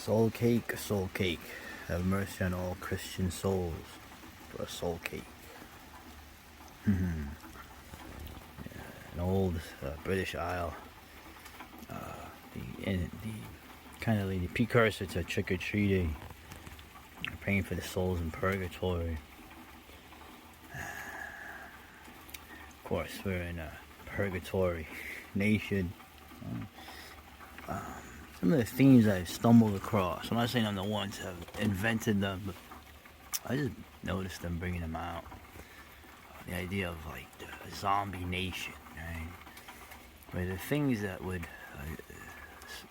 Soul cake, have mercy on all Christian souls for a soul cake. An old British Isle, the kind of like the precursor to trick or treating, praying for the souls in purgatory. Of course, we're in a purgatory nation. Some of the themes I've stumbled across, I'm not saying I'm the ones who have invented them, but I just noticed them bringing them out. The idea of like the zombie nation, right? Where the things that would,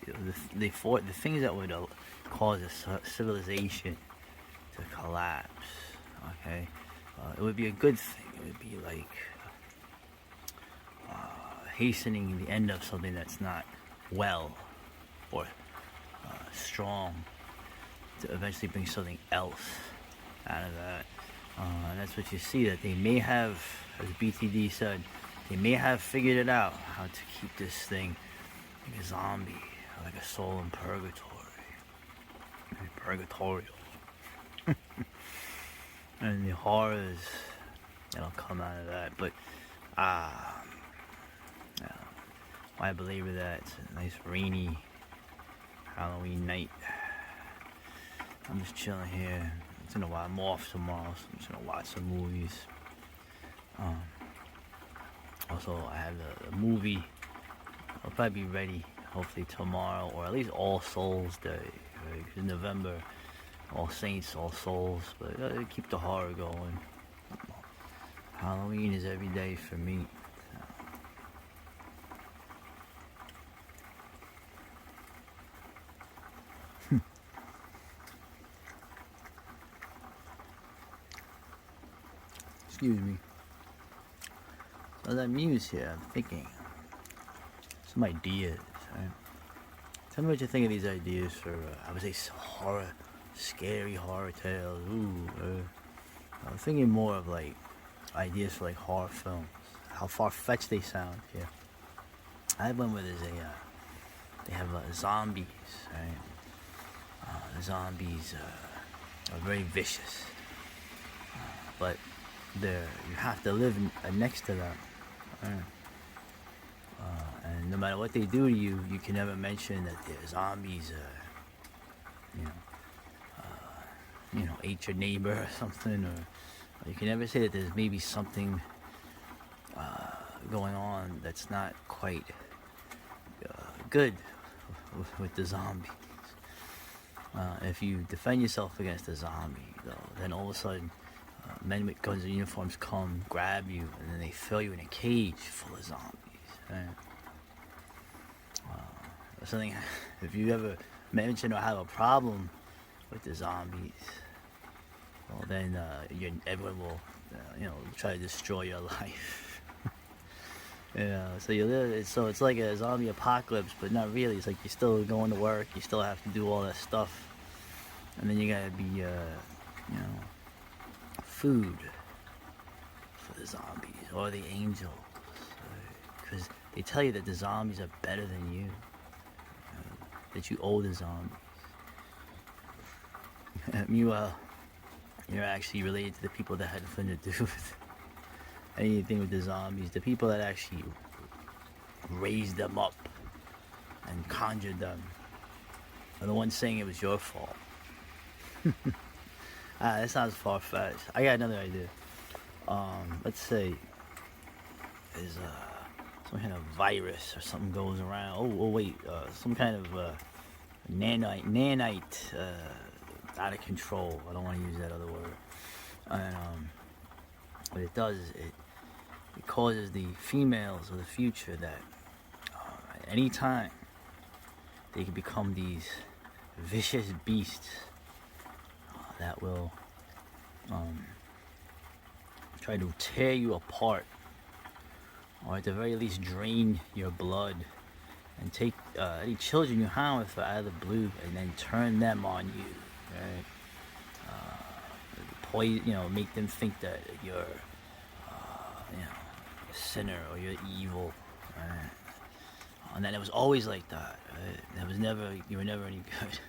the things that would cause a civilization to collapse, okay? It would be a good thing. It would be like hastening the end of something that's not well or strong to eventually bring something else out of that. And that's what you see, that they may have, as BTD said, they may have figured it out how to keep this thing like a zombie, like a soul in purgatory. Purgatorial. And the horrors that'll come out of that. But I believe that it's a nice rainy Halloween night. I'm just chilling here. It's in a while. I'm off tomorrow, so I'm just gonna watch some movies. Also, I have the movie. I'll probably be ready hopefully tomorrow, or at least All Souls Day. Right? 'Cause November, All Saints, All Souls, but keep the horror going. Halloween is every day for me. Excuse me. So as I'm mused here, I'm thinking some ideas, right? Tell me what you think of these ideas for, I would say, horror, scary horror tales. I was thinking more of like ideas for like horror films. How far-fetched they sound here. I have one where there's they have zombies, right? The zombies are very vicious, but you have to live next to them, right? And no matter what they do to you, you can never mention that they're zombies. Ate your neighbor or something, or you can never say that there's maybe something going on that's not quite good with the zombies. If you defend yourself against a zombie, though, then all of a sudden men with guns and uniforms come, grab you, and then they throw you in a cage full of zombies. Right? Something. If you ever mention or have a problem with the zombies, well, then everyone will, try to destroy your life. So you live. So it's like a zombie apocalypse, but not really. It's like you're still going to work. You still have to do all that stuff, and then you gotta be, food for the zombies or the angels, because they tell you that the zombies are better than you, that you owe the zombies. Meanwhile, you're actually related to the people that had nothing to do with anything with the zombies. The people that actually raised them up and conjured them are the ones saying it was your fault. That sounds far-fetched. I got another idea. Let's say there's some kind of virus or something goes around. Oh wait, some kind of nanite out of control. I don't want to use that other word. And what it does is it causes the females of the future that at any time they can become these vicious beasts that will try to tear you apart, or at the very least drain your blood, and take any children you harm with out of the blue, and then turn them on you, right? Make them think that you're, a sinner or you're evil, right? And then it was always like that, right? You were never any good.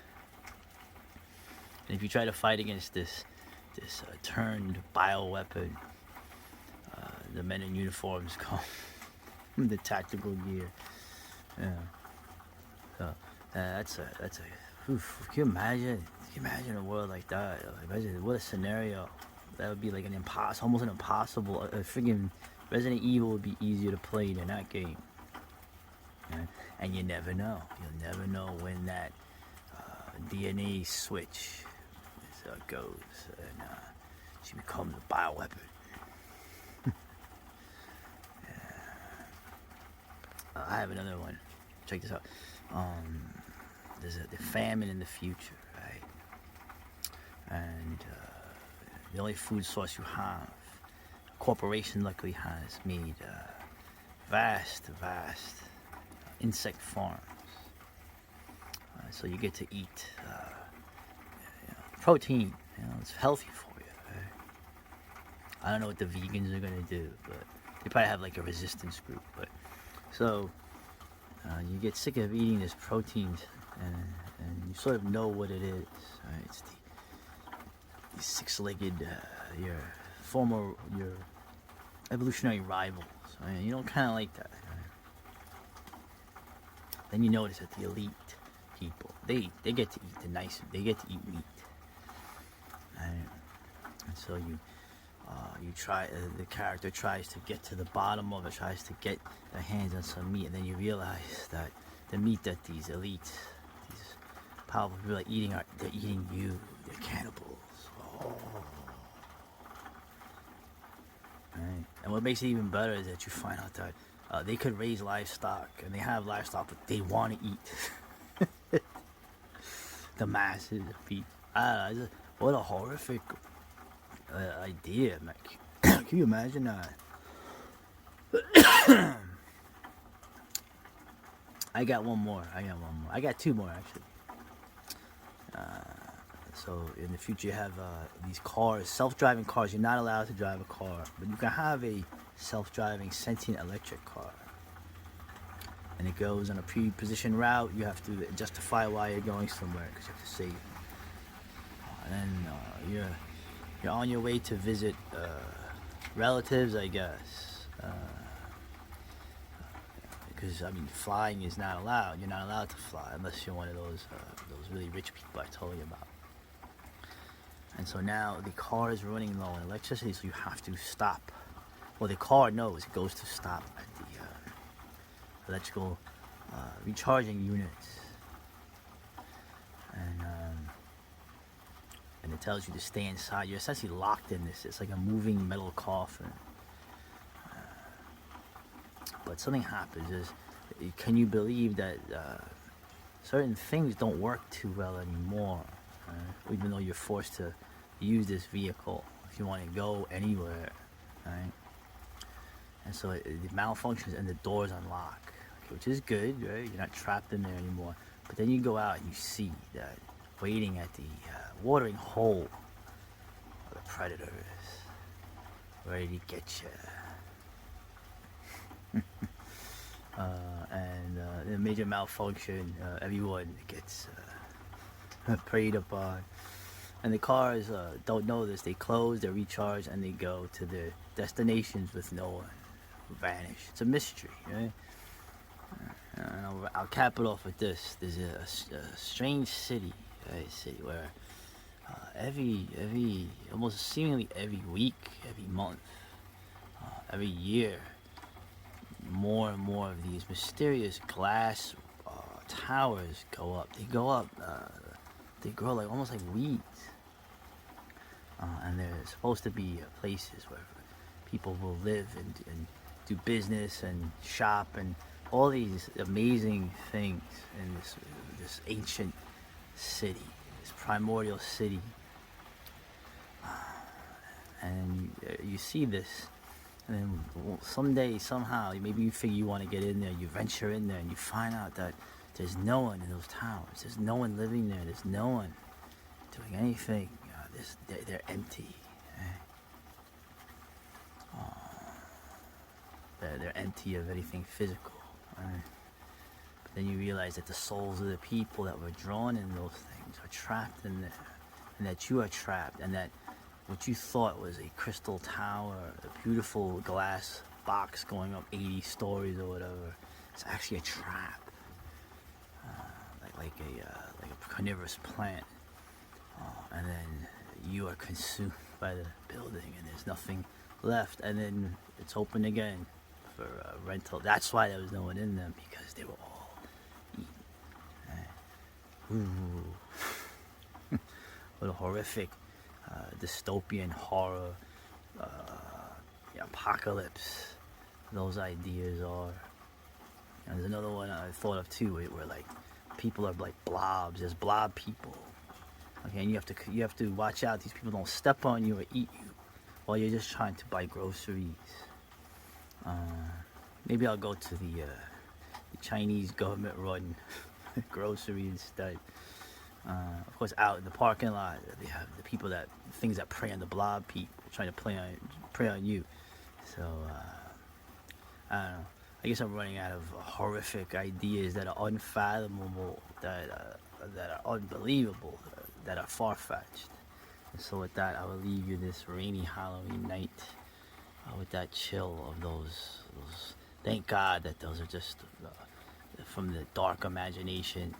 And if you try to fight against this turned bioweapon, the men in uniforms come the tactical gear. Yeah. So that's a oof. Can you imagine? Can you imagine a world like that? Like, imagine what a scenario. That would be like almost an impossible. A friggin' Resident Evil would be easier to play than that game. Yeah? And you never know. You'll never know when that DNA switch goes, and she becomes a bioweapon. I have another one. Check this out. There's the famine in the future, right? And the only food source you have, a corporation luckily has made vast insect farms. So you get to eat protein. It's healthy for you. Right? I don't know what the vegans are gonna do, but they probably have like a resistance group. But so you get sick of eating this protein, and you sort of know what it is. Right? It's these six-legged, your evolutionary rivals. Right? You don't kind of like that. Right? Then you notice that the elite people, they get to eat they get to eat meat. Right? And so you try, the character tries to get to the bottom of it, tries to get their hands on some meat, and then you realize that the meat that these elites, these powerful people are eating, they're eating you. They're cannibals. Oh. Right? And what makes it even better is that you find out that they could raise livestock, and they have livestock, but they want to eat the masses of people. What a horrific idea, man. Can you imagine that? I got one more. I got two more, actually. So in the future, you have these cars, self-driving cars. You're not allowed to drive a car, but you can have a self-driving sentient electric car. And it goes on a pre-positioned route. You have to justify why you're going somewhere because you have to save. And you're on your way to visit relatives, I guess. Because I mean, flying is not allowed. You're not allowed to fly unless you're one of those really rich people I told you about. And so now the car is running low on electricity, so you have to stop. Well, the car knows it goes to stop at the electrical recharging units, and it tells you to stay inside. You're essentially locked in this. It's like a moving metal coffin. But something happens. Can you believe that certain things don't work too well anymore? Even though you're forced to use this vehicle if you want to go anywhere, right? And so it malfunctions and the doors unlock, which is good, right? You're not trapped in there anymore. But then you go out and you see that waiting at the watering hole are the predators, ready to get you. And a major malfunction, everyone gets preyed upon. And the cars don't know this. They close, they recharge, and they go to their destinations with no one. Vanish. It's a mystery, right? I'll cap it off with this. There's a strange city, right? City where almost seemingly every week, every month, every year, more and more of these mysterious glass towers go up. They go up. They grow like almost like weeds, and they're supposed to be places where people will live and do business and shop and all these amazing things in this ancient city, this primordial city. And you see this, and then someday, somehow, maybe you figure you want to get in there. You venture in there, and you find out that there's no one in those towers. There's no one living there. There's no one doing anything. They're empty. They're empty of anything physical. But then you realize that the souls of the people that were drawn in those things are trapped in there. and that you are trapped, and that what you thought was a crystal tower, a beautiful glass box going up 80 stories or whatever, it's actually a trap, like a carnivorous plant, and then you are consumed by the building, and there's nothing left, and then it's open again for rental. That's why there was no one in them, because they were all eaten. Ooh. What a horrific dystopian horror apocalypse those ideas are. And there's another one I thought of too, where like people are like blobs. There's blob people. Okay, and you have to watch out. These people don't step on you or eat you while you're just trying to buy groceries. Maybe I'll go to the Chinese government-run grocery instead. Of course, out in the parking lot, they have the people things that prey on the blob people, trying to prey on you. So I don't know. I guess I'm running out of horrific ideas that are unfathomable, that are unbelievable, that are far-fetched. And so with that, I will leave you this rainy Halloween night with that chill of those. Thank God that those are just from the dark imaginations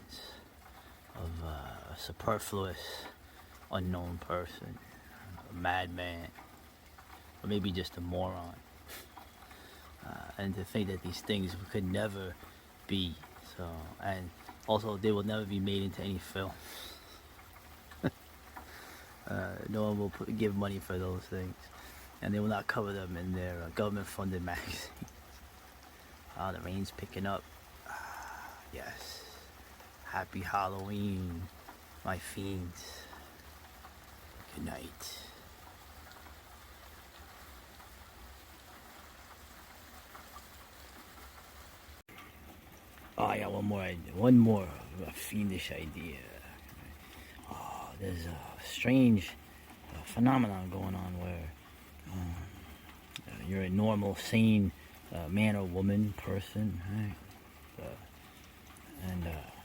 of a superfluous, unknown person, a madman, or maybe just a moron. And to think that these things could never be. So, and also they will never be made into any film. No one will give money for those things, and they will not cover them in their government-funded magazines. The rain's picking up. Yes. Happy Halloween, my fiends. Good night. Oh, I got one more fiendish idea. There's a strange phenomenon going on where you're a normal, sane man or woman, person, right?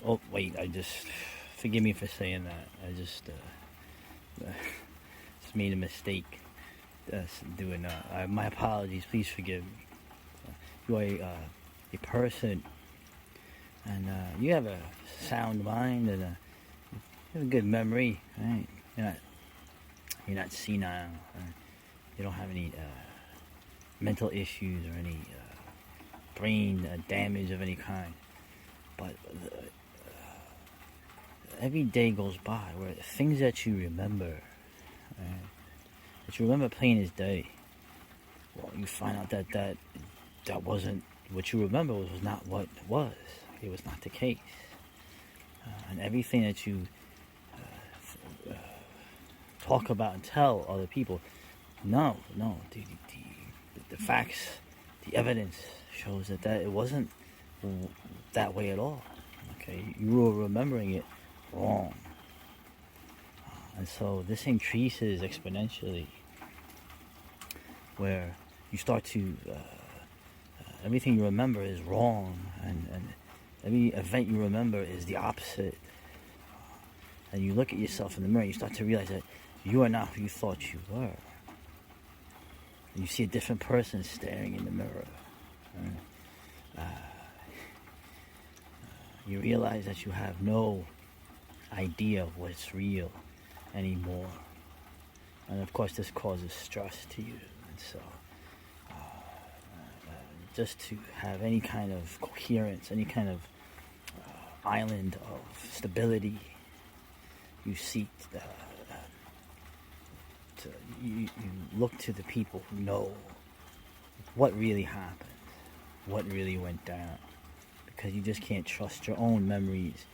Oh wait, forgive me for saying that. I just made a mistake doing that. My apologies. Please forgive me. You are a person, and you have a sound mind, and you have a good memory, right? You're not senile. You don't have any mental issues or any brain damage of any kind. But every day goes by where things that you remember, that you remember plain as day, well, you find out that wasn't what you remember, was not what was. It was not the case. And everything that you talk about and tell other people, no, the facts, the evidence shows that it wasn't that way at all. Okay, you were remembering it wrong, and so this increases exponentially, where you start to everything you remember is wrong, and every event you remember is the opposite. And you look at yourself in the mirror, you start to realize that you are not who you thought you were. You see a different person staring in the mirror. You realize that you have no idea of what's real anymore. And of course this causes stress to you. And so just to have any kind of coherence, any kind of island of stability, you seek you look to the people who know what really happened, what really went down, because you just can't trust your own memories.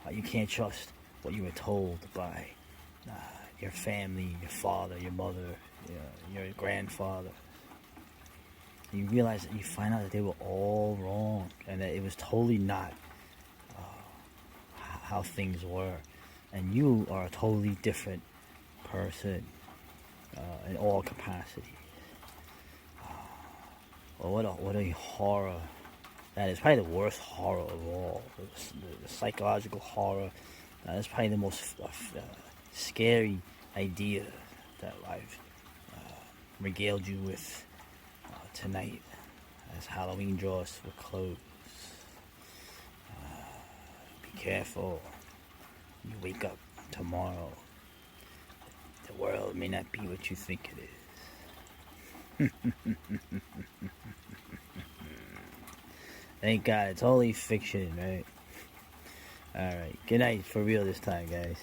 You can't trust what you were told by your family, your father, your mother, your grandfather. And you realize that you find out that they were all wrong, and that it was totally not how things were, and you are a totally different person in all capacities. Well, what a horror that is. Probably the worst horror of all. The psychological horror. That's probably the most scary idea that I've regaled you with tonight as Halloween draws to a close. Be careful. You wake up tomorrow. The world may not be what you think it is. Thank God, it's only fiction, right? Alright, good night for real this time, guys.